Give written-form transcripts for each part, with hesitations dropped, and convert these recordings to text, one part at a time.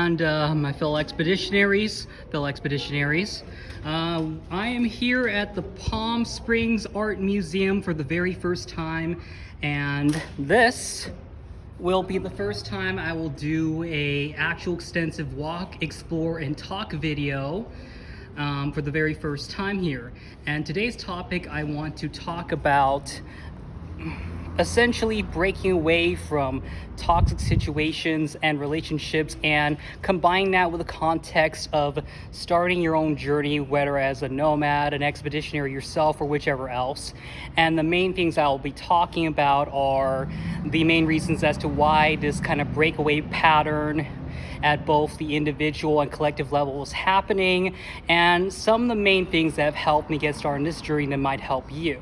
and my fellow expeditionaries. I am here at the Palm Springs Art Museum for the very first time, and this will be the first time I will do a actual extensive walk, explore, and talk video for the very first time here. And today's topic, I want to talk about essentially breaking away from toxic situations and relationships and combining that with the context of starting your own journey, whether as a nomad, an expeditionary yourself, or whichever else. And the main things I'll be talking about are the main reasons as to why this kind of breakaway pattern at both the individual and collective level is happening, and some of the main things that have helped me get started in this journey that might help you.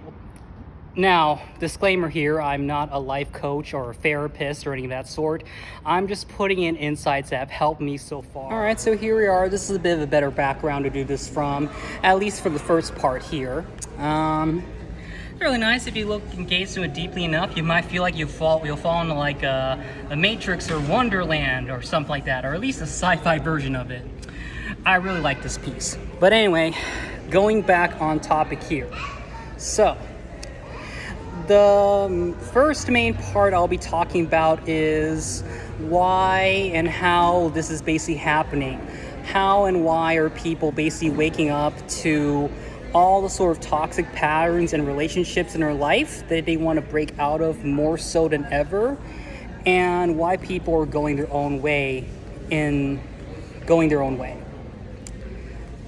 Now, disclaimer here, I'm not a life coach or a therapist or anything of that sort. I'm just putting in insights that have helped me so far. All right, so here we are. This is a bit of a better background to do this from, at least for the first part here. It's really nice. If you look and gaze into it deeply enough, you might feel like you'll fall into like a Matrix or Wonderland or something like that, or at least a sci-fi version of it. I really like this piece. But anyway, going back on topic here. So, the first main part I'll be talking about is why and how this is basically happening. How and why are people basically waking up to all the sort of toxic patterns and relationships in their life that they want to break out of more so than ever, and why people are going their own way.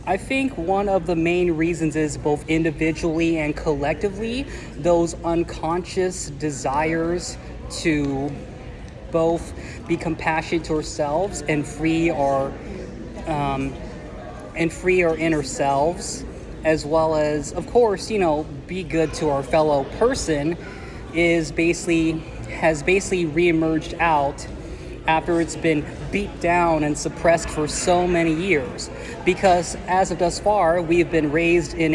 I think one of the main reasons is both individually and collectively, those unconscious desires to both be compassionate to ourselves and free our inner selves, as well as, of course, be good to our fellow person, has basically reemerged out after it's been beat down and suppressed for so many years. Because as of thus far, we've been raised in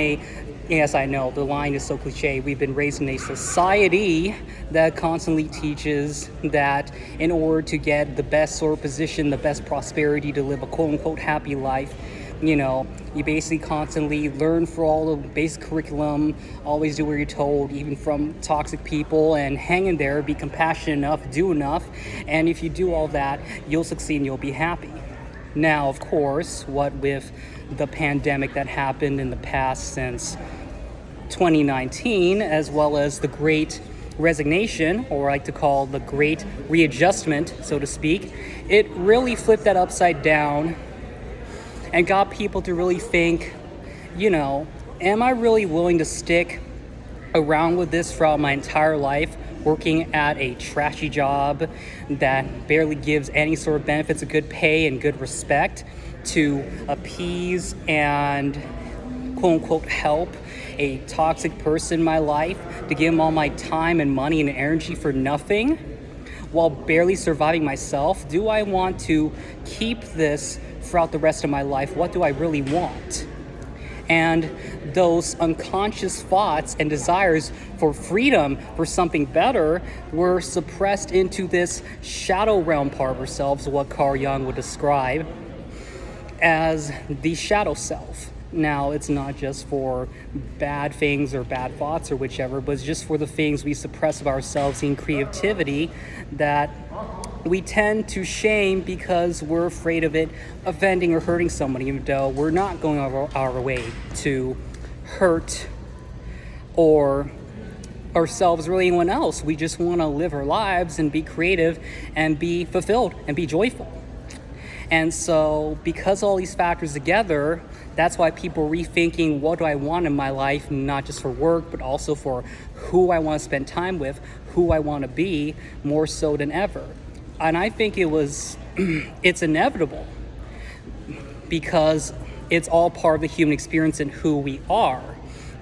yes, I know, the line is so cliche, we've been raised in a society that constantly teaches that in order to get the best sort of position, the best prosperity, to live a quote-unquote happy life, you basically constantly learn for all the basic curriculum, always do what you're told, even from toxic people, and hang in there, be compassionate enough, do enough, and if you do all that, you'll succeed and you'll be happy. Now, of course, what with the pandemic that happened in the past since 2019, as well as the Great Resignation, or I like to call the Great Readjustment, so to speak, it really flipped that upside down and got people to really think, am I really willing to stick around with this throughout my entire life, working at a trashy job that barely gives any sort of benefits of good pay and good respect, to appease and quote-unquote help a toxic person in my life, to give them all my time and money and energy for nothing, while barely surviving myself? Do I want to keep this throughout the rest of my life? What do I really want? And those unconscious thoughts and desires for freedom, for something better, were suppressed into this shadow realm part of ourselves, what Carl Jung would describe as the shadow self. Now, it's not just for bad things or bad thoughts or whichever, but it's just for the things we suppress of ourselves in creativity that we tend to shame because we're afraid of it offending or hurting someone, even though we're not going our way to hurt or ourselves or anyone else. We just want to live our lives and be creative and be fulfilled and be joyful. And so because all these factors together, that's why people are rethinking, what do I want in my life, not just for work, but also for who I want to spend time with, who I want to be, more so than ever. And I think it's inevitable, because it's all part of the human experience and who we are,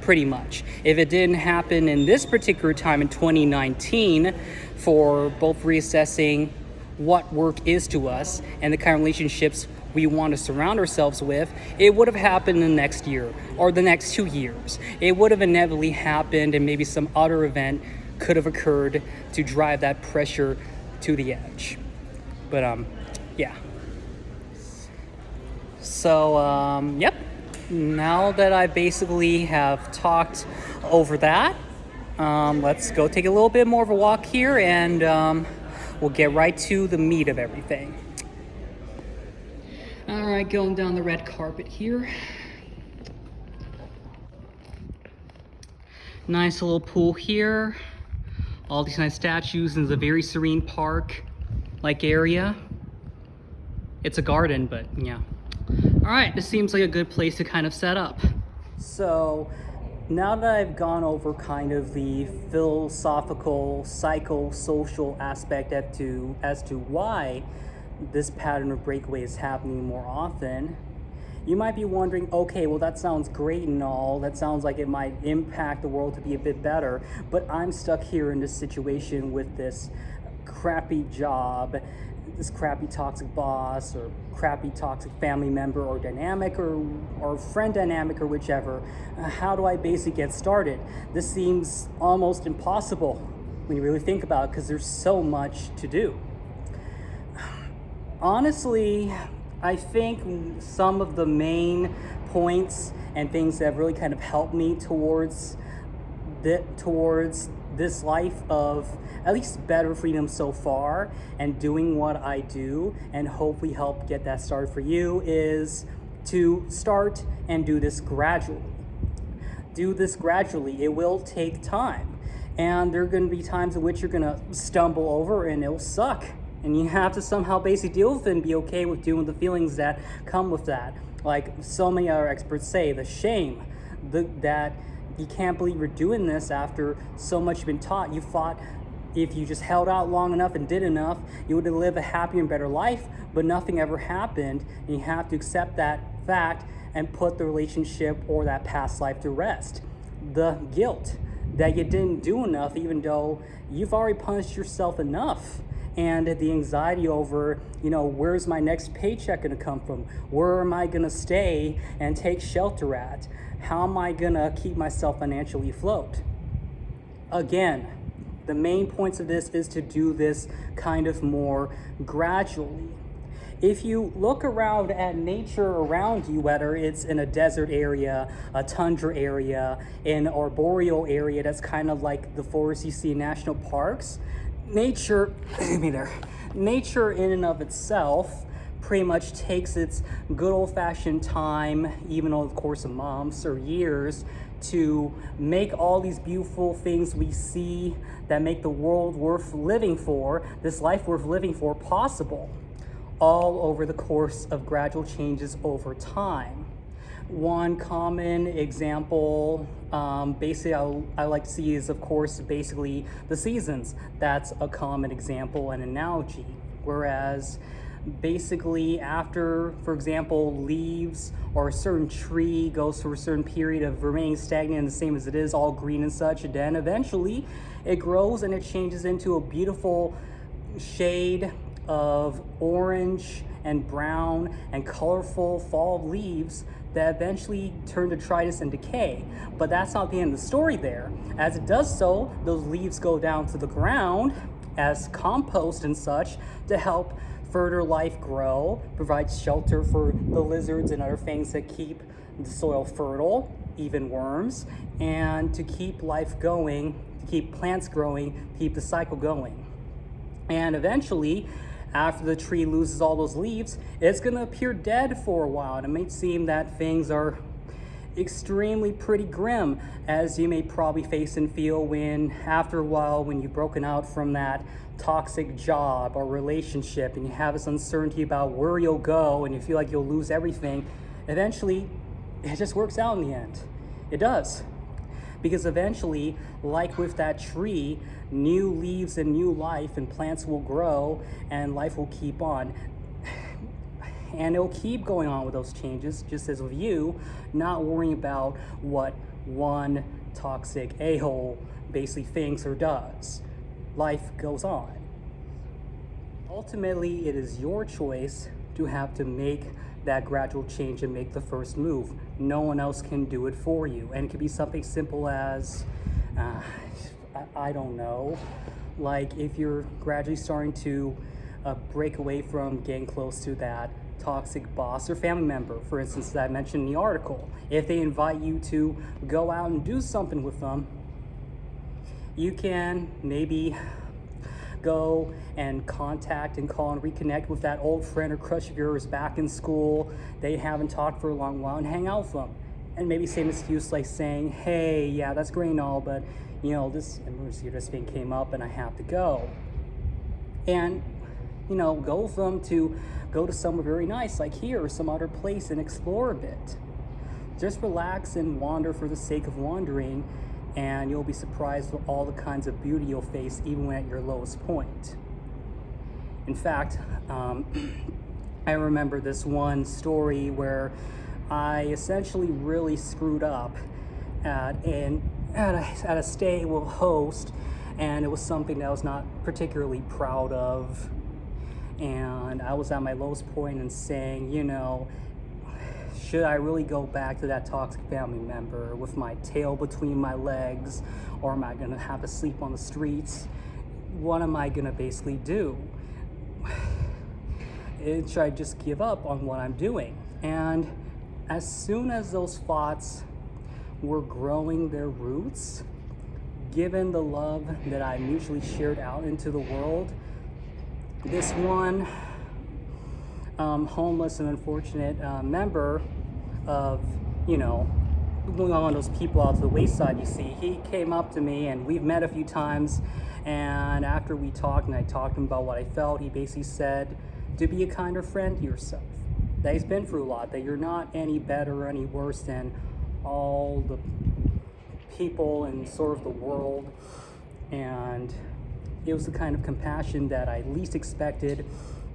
pretty much. If it didn't happen in this particular time in 2019, for both reassessing what work is to us and the kind of relationships we want to surround ourselves with, it would have happened in the next year or the next 2 years. It would have inevitably happened, and maybe some other event could have occurred to drive that pressure to the edge. But yeah. So, yep. Now that I basically have talked over that, let's go take a little bit more of a walk here and we'll get right to the meat of everything. All right, going down the red carpet here. Nice little pool here. All these nice statues, and it's a very serene park-like area. It's a garden, but yeah. All right, this seems like a good place to kind of set up. So now that I've gone over kind of the philosophical, psychosocial aspect as to why this pattern of breakaway is happening more often, you might be wondering, okay, well, that sounds great and all. That sounds like it might impact the world to be a bit better, but I'm stuck here in this situation with this crappy job, this crappy toxic boss, or crappy toxic family member, or dynamic, or friend dynamic, or whichever. How do I basically get started? This seems almost impossible when you really think about it, because there's so much to do. Honestly, I think some of the main points and things that have really kind of helped me towards this life of at least better freedom so far, and doing what I do, and hopefully help get that started for you, is to start and do this gradually. Do this gradually. It will take time, and there are going to be times in which you're going to stumble over and it'll suck. And you have to somehow basically deal with it and be okay with dealing with the feelings that come with that. Like so many other experts say, the shame, that you can't believe you're doing this after so much you've been taught. You thought if you just held out long enough and did enough, you would live a happier and better life, but nothing ever happened. And you have to accept that fact and put the relationship or that past life to rest. The guilt that you didn't do enough, even though you've already punished yourself enough. And the anxiety over, where's my next paycheck going to come from? Where am I going to stay and take shelter at? How am I going to keep myself financially afloat? Again, the main points of this is to do this kind of more gradually. If you look around at nature around you, whether it's in a desert area, a tundra area, an arboreal area that's kind of like the forests you see in national parks, nature in and of itself pretty much takes its good old-fashioned time, even over the course of months or years, to make all these beautiful things we see that make the world worth living for, this life worth living for, possible, all over the course of gradual changes over time. One common example, basically I like to see is, of course, basically the seasons. That's a common example and analogy. Whereas basically after, for example, leaves or a certain tree goes through a certain period of remaining stagnant and the same as it is, all green and such, and then eventually it grows and it changes into a beautiful shade of orange and brown and colorful fall leaves that eventually turn to detritus and decay. But that's not the end of the story there. As it does so, those leaves go down to the ground as compost and such to help further life grow, provide shelter for the lizards and other things that keep the soil fertile, even worms, and to keep life going, to keep plants growing, keep the cycle going. And eventually, after the tree loses all those leaves, it's going to appear dead for a while. And it may seem that things are extremely pretty grim, as you may probably face and feel when, after a while, when you've broken out from that toxic job or relationship and you have this uncertainty about where you'll go and you feel like you'll lose everything, eventually it just works out in the end. It does. Because eventually, like with that tree, new leaves and new life and plants will grow and life will keep on. And it'll keep going on with those changes, just as with you, not worrying about what one toxic a-hole basically thinks or does. Life goes on. Ultimately, it is your choice to have to make that gradual change and make the first move. No one else can do it for you. And it could be something simple as, I don't know, like if you're gradually starting to break away from getting close to that toxic boss or family member, for instance, that I mentioned in the article. If they invite you to go out and do something with them, you can maybe go and contact and call and reconnect with that old friend or crush of yours back in school they haven't talked for a long while and hang out with them. And maybe say an excuse like saying, hey, yeah, that's great and all, but this emergency or this thing came up and I have to go. And, go with them to go to somewhere very nice, like here or some other place, and explore a bit. Just relax and wander for the sake of wandering, and you'll be surprised with all the kinds of beauty you'll face even when at your lowest point. In fact, I remember this one story where I essentially really screwed up at a stay with a host, and it was something that I was not particularly proud of. And I was at my lowest point and saying, should I really go back to that toxic family member with my tail between my legs, or am I going to have to sleep on the streets? What am I going to basically do? Should I just give up on what I'm doing? And as soon as those thoughts were growing their roots, given the love that I mutually shared out into the world, this one homeless and unfortunate member of, one of those people out to the wayside, you see, he came up to me, and we've met a few times, and after we talked and I talked to him about what I felt, he basically said to be a kinder friend to yourself, that he's been through a lot, that you're not any better or any worse than all the people in sort of the world. And it was the kind of compassion that I least expected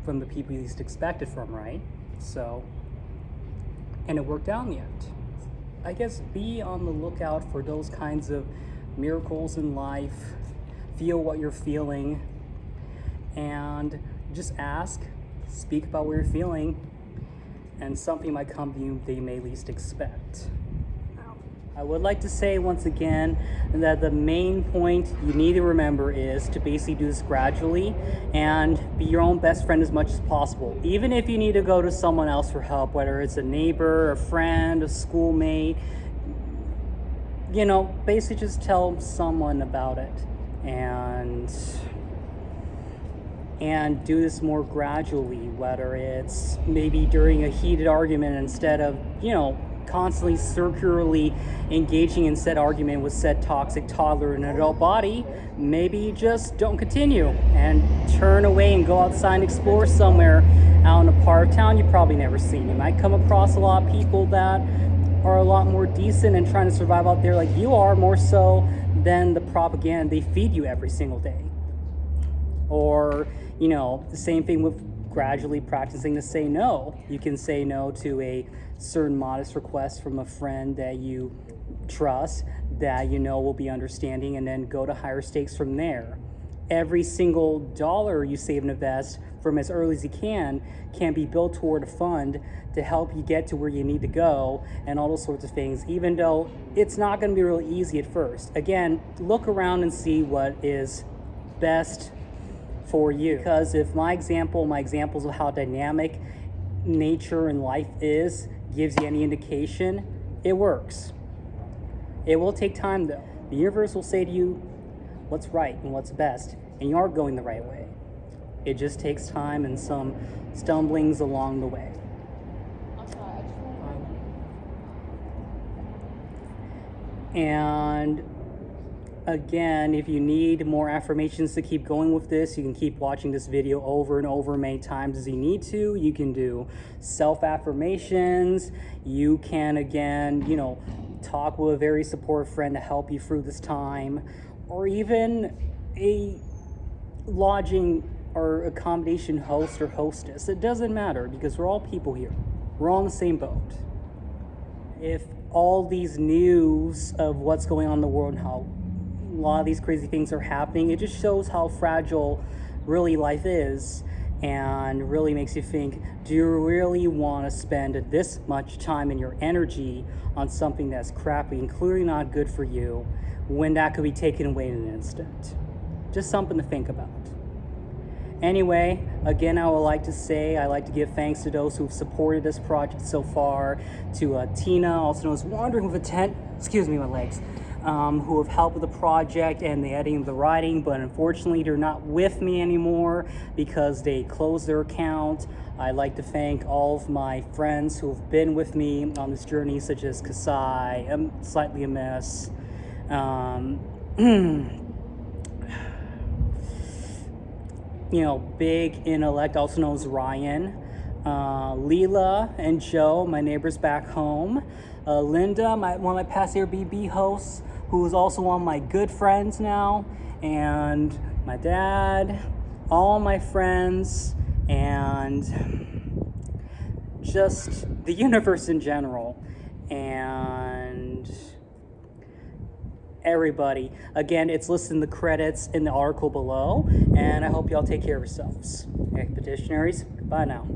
from the people you least expected from, right? So, and it worked out in the end. I guess be on the lookout for those kinds of miracles in life. Feel what you're feeling, and just ask, speak about what you're feeling, and something might come to you that you may least expect. I would like to say once again that the main point you need to remember is to basically do this gradually and be your own best friend as much as possible. Even if you need to go to someone else for help, whether it's a neighbor, a friend, a schoolmate, basically just tell someone about it, and do this more gradually, whether it's maybe during a heated argument, instead of, constantly circularly engaging in said argument with said toxic toddler in an adult body, maybe just don't continue and turn away and go outside and explore somewhere out in a part of town you've probably never seen. You might come across a lot of people that are a lot more decent and trying to survive out there like you are, more so than the propaganda they feed you every single day. Or, the same thing with gradually practicing to say no. You can say no to a certain modest request from a friend that you trust, that will be understanding, and then go to higher stakes from there. Every single dollar you save and invest from as early as you can be built toward a fund to help you get to where you need to go, and all those sorts of things, even though it's not going to be really easy at first. Again, look around and see what is best for you. Because if my examples of how dynamic nature and life is gives you any indication, it works. It will take time though. The universe will say to you what's right and what's best, and you are going the right way. It just takes time and some stumblings along the way. And again, if you need more affirmations to keep going with this, you can keep watching this video over and over many times as you need to. You can do self-affirmations. You can, again, talk with a very supportive friend to help you through this time, or even a lodging or accommodation host or hostess. It doesn't matter, because we're all people here. We're all in the same boat. If all these news of what's going on in the world and how a lot of these crazy things are happening, it just shows how fragile really life is, and really makes you think, do you really want to spend this much time and your energy on something that's crappy and clearly not good for you, when that could be taken away in an instant? Just something to think about. Anyway, again, I would like to say I like to give thanks to those who've supported this project so far, to Tina, also known as Wandering with a Tent, excuse me, my legs, who have helped with the project and the editing, the writing, but unfortunately they're not with me anymore because they closed their account. I'd like to thank all of my friends who have been with me on this journey, such as Kasai, Slightly Amiss, you know, Big Intellect, also known as Ryan, Leela and Joe, my neighbors back home, Linda, one of my past Airbnb hosts, who is also one of my good friends now, and my dad, all my friends, and just the universe in general, and everybody. Again, it's listed in the credits in the article below, and I hope y'all take care of yourselves. Expeditionaries, bye now.